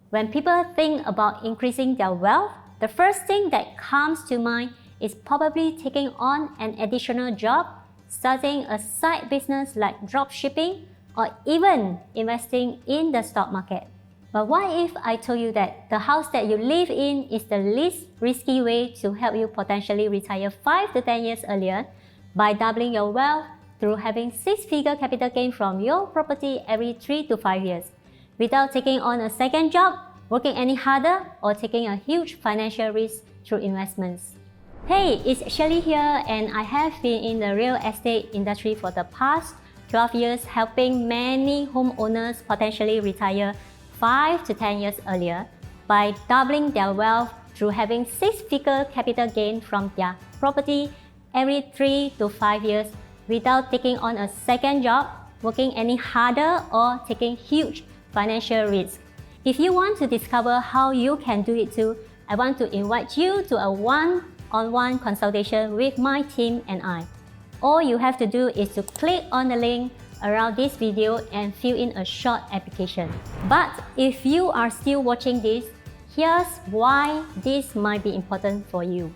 When people think about increasing their wealth, the first thing that comes to mind is probably taking on an additional job, starting a side business like dropshipping, or even investing in the stock market. But what if I told you that the house that you live in is the least risky way to help you potentially retire 5 to 10 years earlier by doubling your wealth through having 6-figure capital gain from your property every 3 to 5 years, without taking on a second job, working any harder, or taking a huge financial risk through investments? Hey, it's Shirley here, and I have been in the real estate industry for the past 12 years, helping many homeowners potentially retire 5 to 10 years earlier by doubling their wealth through having 6-figure capital gain from their property every 3 to 5 years without taking on a second job, working any harder, or taking huge financial risks. If you want to discover how you can do it too, I want to invite you to a one-on-one consultation with my team and I. All you have to do is to click on the link around this video and fill in a short application. But if you are still watching this, here's why this might be important for you.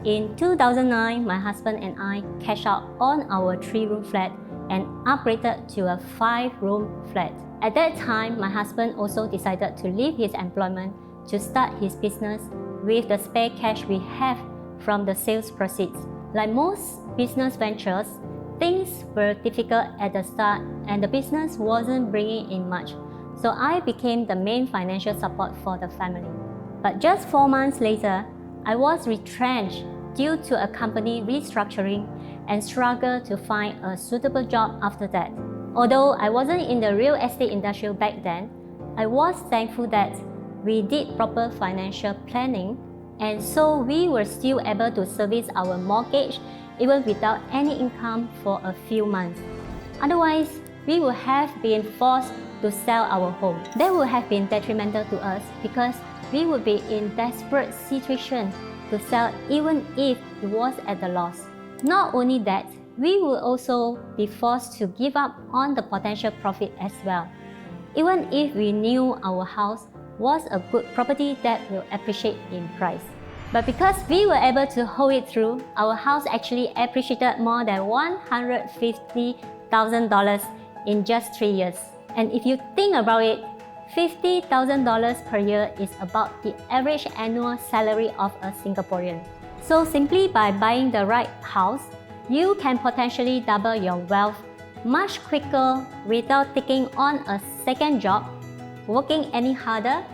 In 2009, my husband and I cashed out on our 3-room flat and upgraded to a 5-room flat. At that time, my husband also decided to leave his employment to start his business with the spare cash we have from the sales proceeds. Like most business ventures, things were difficult at the start and the business wasn't bringing in much, so I became the main financial support for the family. But just 4 months later, I was retrenched due to a company restructuring and struggled to find a suitable job after that. Although I wasn't in the real estate industry back then, I was thankful that we did proper financial planning, and so we were still able to service our mortgage even without any income for a few months. Otherwise, we would have been forced to sell our home. That would have been detrimental to us because we would be in desperate situation to sell even if it was at a loss. Not only that, we would also be forced to give up on the potential profit as well, even if we knew our house was a good property that will appreciate in price. But because we were able to hold it through, our house actually appreciated more than $150,000 in just 3 years. And if you think about it, $50,000 per year is about the average annual salary of a Singaporean. So simply by buying the right house, you can potentially double your wealth much quicker without taking on a second job, working any harder,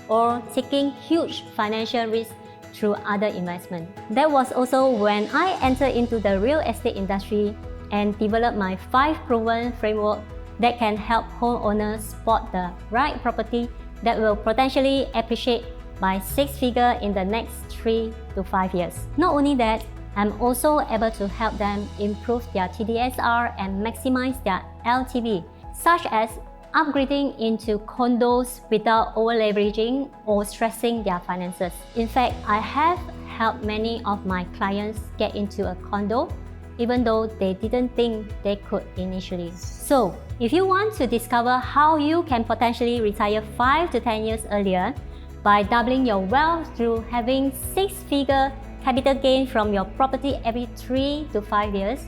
or taking huge financial risks through other investment. That was also when I entered into the real estate industry and developed my 5 proven framework that can help homeowners spot the right property that will potentially appreciate by 6-figure in the next 3 to 5 years. Not only that, I'm also able to help them improve their TDSR and maximize their LTV, such as upgrading into condos without over-leveraging or stressing their finances. In fact, I have helped many of my clients get into a condo even though they didn't think they could initially. So, if you want to discover how you can potentially retire 5 to 10 years earlier by doubling your wealth through having 6-figure capital gain from your property every 3 to 5 years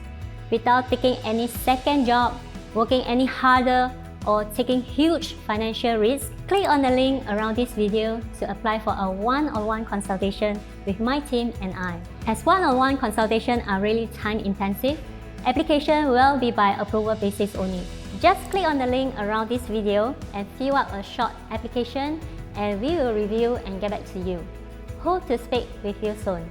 without taking any second job, working any harder, or taking huge financial risks, click on the link around this video to apply for a one-on-one consultation with my team and I. As one-on-one consultations are really time-intensive, application will be by approval basis only. Just click on the link around this video and fill out a short application, and we will review and get back to you. Hope to speak with you soon.